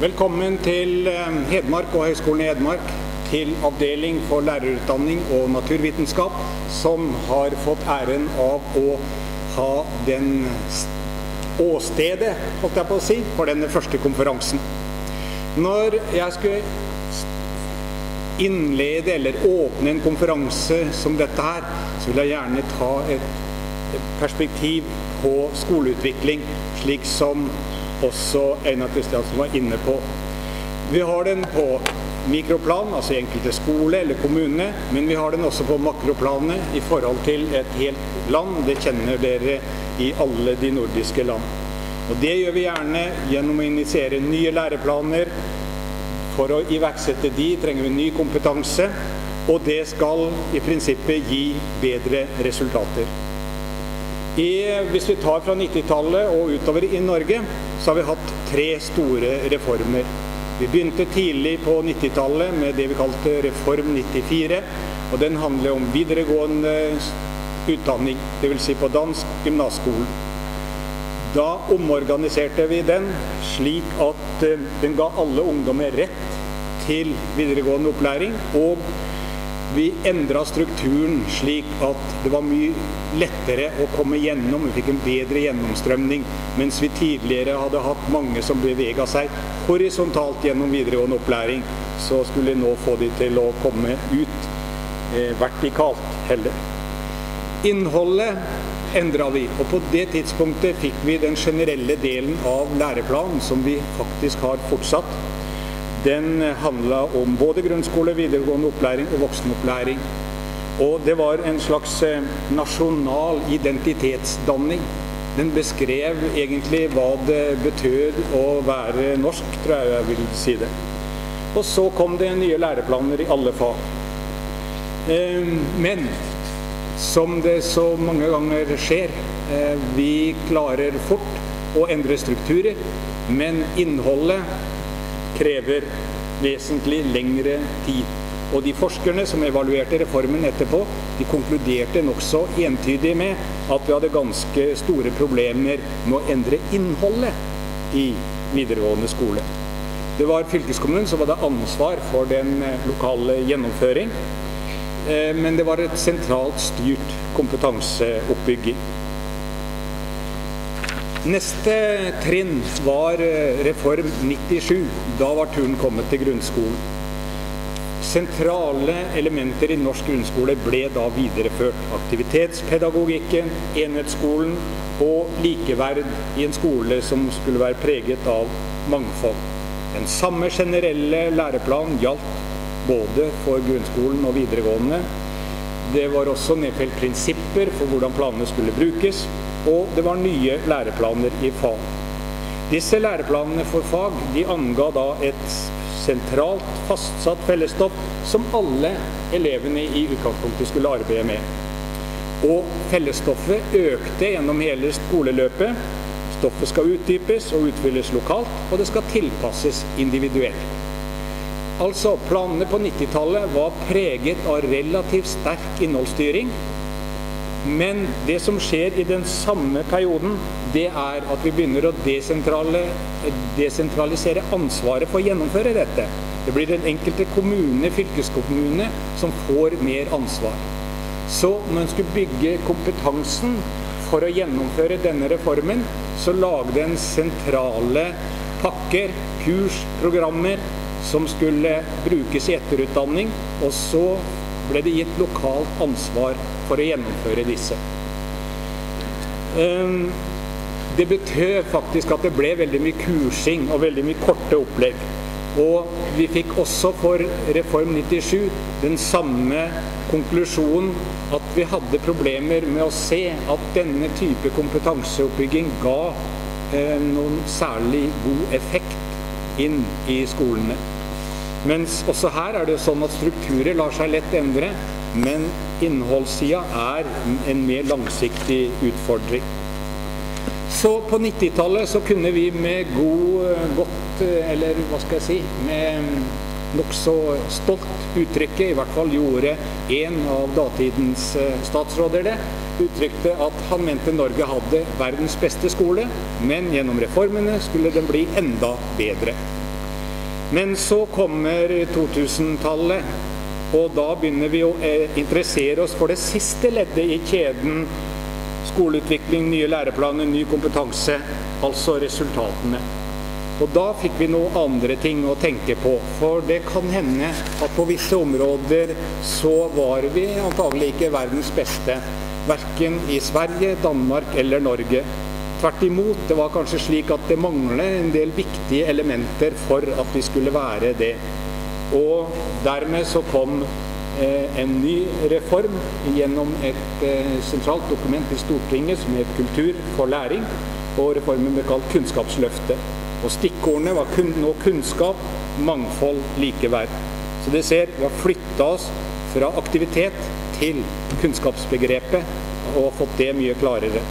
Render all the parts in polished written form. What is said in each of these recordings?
Velkommen til Hedmark og Høgskolen i Hedmark, til avdeling for lærerutdanning og naturvitenskap, som har fått æren av å ha den åstedet, holdt jeg på å si, for denne første konferansen. Når jeg skulle innlede eller åpne en konferanse som dette her, så vil jeg gjerne ta et perspektiv på skoleutvikling, slik som også Einar Kristiansen var inne på. Vi har den på mikroplan, altså i enkelte skole eller kommune, men vi har den også på makroplanet i forhold til et helt land. Det kjenner dere i alle de nordiske land. Og det gjør vi gjerne gjennom å initiere nye læreplaner. For å iverksette de trenger vi ny kompetanse, og det skal i prinsippet gi bedre resultater. Hvis vi tar fra 90-tallet og utover i Norge, så har vi hatt 3 store reformer. Vi begynte tidlig på 90-tallet med det vi kalte Reform 94, og den handler om videregående utdanning, det vil si på dansk gymnasskolen. Da omorganiserte vi den slik at den ga alle ungdommer rett til videregående opplæring, og vi endret strukturen slik at det var mye lettere å komme gjennom, vi fikk en bedre gjennomstrømning, mens vi tidligere hadde hatt mange som beveget seg horisontalt gjennom videregående opplæring, så skulle vi nå få de til å komme ut vertikalt heller. Innholdet endret vi, og på det tidspunktet fikk vi den generelle delen av læreplanen som vi faktisk har fortsatt. Den handlet om både grunnskole, videregående opplæring og voksenopplæring. Og det var en slags nasjonal identitetsdanning. Den beskrev egentlig hva det betød å være norsk, tror jeg vil si det. Og så kom det nye læreplaner i alle fag. Men som det så mange ganger skjer, vi klarer fort å endre strukturer, men innholdet krever vesentlig lengre tid. Og de forskerne som evaluerte reformen etterpå, de konkluderte nok så entydig med at vi hadde ganske store problemer med å endre innholdet i videregående skole. Det var fylkeskommunen som hadde ansvar for den lokale gjennomføring, men det var et sentralt styrt kompetanseoppbygging. Neste trinn var Reform 97. Da var turen kommet til grunnskolen. Sentrale elementer i norsk grunnskole ble da videreført. Aktivitetspedagogikken, enhetsskolen og likeverd i en skole som skulle være preget av mangfold. Den samme generelle læreplanen gjaldt både for grunnskolen og videregående. Det var også nedfelt prinsipper for hvordan planene skulle brukes, og det var nye læreplaner i fag. Disse læreplanene for fag, de anga da et sentralt fastsatt fellesstoff som alle elevene i utgangspunktet skulle arbeide med. Og fellesstoffet økte gjennom hele skoleløpet. Stoffet skal utdypes og utfylles lokalt, og det skal tilpasses individuelt. Altså, planene på 90-tallet var preget av relativt sterk innholdsstyring, men det som skjer i den samme perioden, det er at vi begynner å desentralisere ansvaret for å gjennomføre dette. Det blir den enkelte kommune, fylkeskommune, som får mer ansvar. Så når man skulle bygge kompetansen for å gjennomføre denne reformen, så lagde en sentrale pakker, kurs, programmer, som skulle brukes i etterutdanning, og så ble det gitt lokalt ansvar for å gjennomføre disse. Det betød faktisk at det ble veldig mye kursing og veldig mye korte opplegg. Og vi fikk også for Reform 97 den samme konklusjonen at vi hadde problemer med å se at denne type kompetanseoppbygging ga noen særlig god effekt inn i skolene. Mens også her er det sånn at strukturer lar seg lett endre, men innholdssiden er en mer langsiktig utfordring. Så på 90-tallet så kunne vi med med nok så stolt uttrykket, i hvert fall gjorde en av datidens statsråder det, uttrykte at han mente Norge hadde verdens beste skole, men gjennom reformene skulle den bli enda bedre. Men så kommer 2000-tallet, og da begynner vi å interessere oss for det siste leddet i kjeden skoleutvikling, nye læreplaner, ny kompetanse, altså resultatene. Og da fikk vi noen andre ting å tenke på, for det kan hende at på visse områder så var vi antagelig ikke verdens beste, hverken i Sverige, Danmark eller Norge. Tvert imot, det var kanskje slik at det manglet en del viktige elementer for at vi skulle være det. Og dermed så kom en ny reform gjennom et sentralt dokument i Stortinget som het Kultur for læring, og reformen ble kalt Kunnskapsløftet. Og stikkordene var nå kunnskap, mangfold, likeverd. Så det ser, vi har flyttet oss fra aktivitet til kunnskapsbegrepet og fått det mye klarere.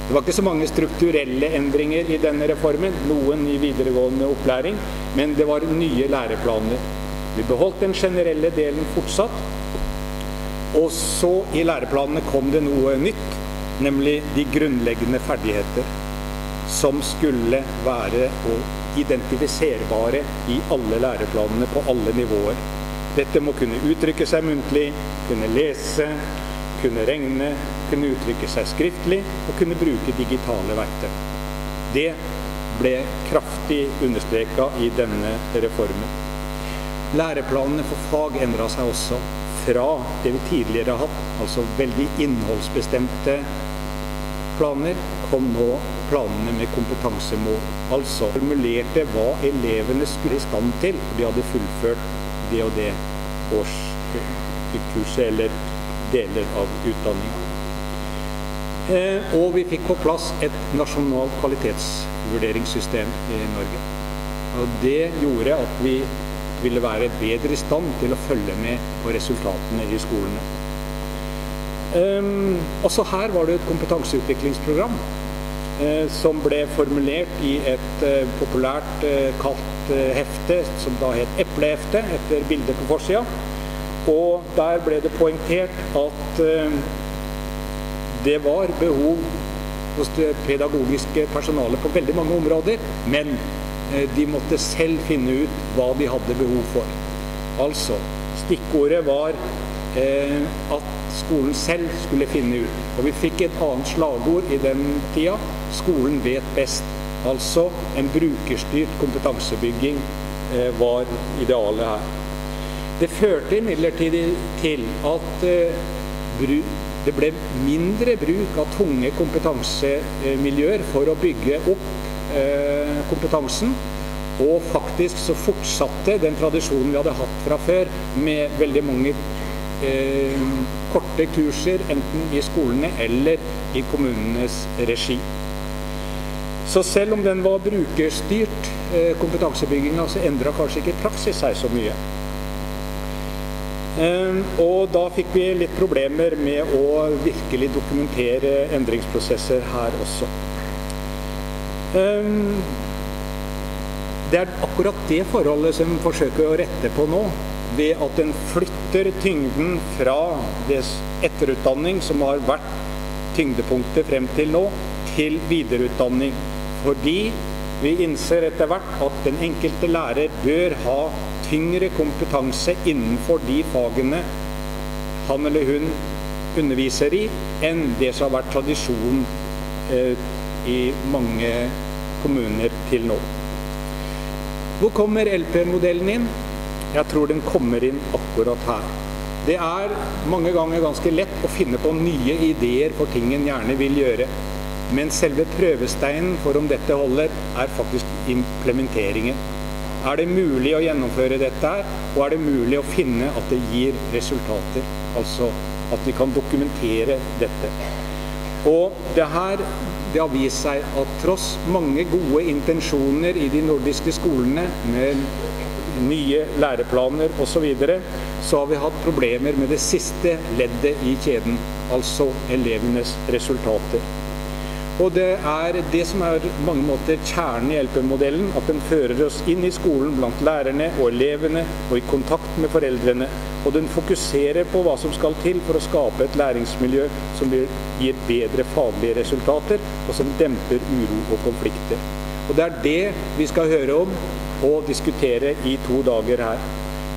Det var ikke så mange strukturelle endringer i denne reformen, noen i videregående opplæring, men det var nye læreplaner. Vi beholdt den generelle delen fortsatt, og så i læreplanene kom det noe nytt, nemlig de grunnleggende ferdigheter, som skulle være identifiserbare i alle læreplanene på alle nivåer. Dette må kunne uttrykke seg muntlig, kunne lese, kunne regne, kunne uttrykke seg skriftlig og kunne bruke digitale verktøy. Det ble kraftig understreket i denne reformen. Læreplanene for fag endret seg også fra det vi tidligere har hatt, altså veldig innholdsbestemte planer, kom nå planene med kompetansemål. Altså formulerte hva elevene skulle i stand til, for de hadde fullført det og det årskurset eller deler av utdanningen. Og vi fikk på plass et nasjonalt kvalitetsvurderingssystem i Norge. Og det gjorde at vi ville være bedre i stand til å følge med på resultatene i skolene. Også her var det et kompetanseutviklingsprogram som ble formulert i et populært kalt hefte, som da het Eplehefte, etter bildet på forsida. Og der ble det poengtert at det var behov hos det pedagogiske personalet på veldig mange områder, men de måtte selv finne ut hva de hadde behov for. Altså, stikkordet var at skolen selv skulle finne ut. Og vi fikk et annet slagord i den tida, skolen vet best. Altså, en brukerstyrt kompetansebygging var idealet her. Det førte imidlertid til at det ble mindre bruk av tunge kompetansemiljøer for å bygge opp kompetansen, og faktisk så fortsatte den tradisjonen vi hadde hatt fra før med veldig mange korte kurser, enten i skolene eller i kommunenes regi. Så selv om den var brukerstyrt kompetansebygginga, så endret kanskje ikke praksis seg så mye. Og da fikk vi litt problemer med å virkelig dokumentere endringsprosesser her også. Det er akkurat det forholdet som vi forsøker å rette på nå, ved at den flytter tyngden fra det etterutdanning som har vært tyngdepunktet frem til nå, til videreutdanning. Fordi vi innser etter hvert at den enkelte lærer bør ha tyngre kompetanse innenfor de fagene han eller hun underviser i, enn det som har vært tradisjon i mange kommuner til nå. Hvor kommer LP-modellen inn? Jeg tror den kommer inn akkurat her. Det er mange ganger ganske lett å finne på nye ideer for ting en gjerne vil gjøre. Men selve prøvesteinen for om dette holder, er faktisk implementeringen. Er det mulig å gjennomføre dette her, og er det mulig å finne at det gir resultater? Altså at vi kan dokumentere dette. Og det har vist seg at tross mange gode intensjoner i de nordiske skolene med nye læreplaner og så videre, så har vi hatt problemer med det siste leddet i kjeden, altså elevenes resultater. Og det er det som er på mange måter kjernen i LP-modellen, at den fører oss inn i skolen blant lærerne og elevene og i kontakt med foreldrene. Og den fokuserer på hva som skal til for å skape et læringsmiljø som gir bedre faglige resultater, og som demper uro og konflikter. Og det det vi skal høre om og diskutere i 2 dager her.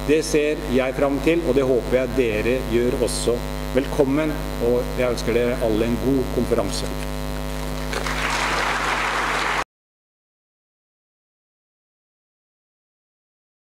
Det ser jeg frem til, og det håper jeg dere gjør også. Velkommen, og jeg ønsker dere alle en god konferanse.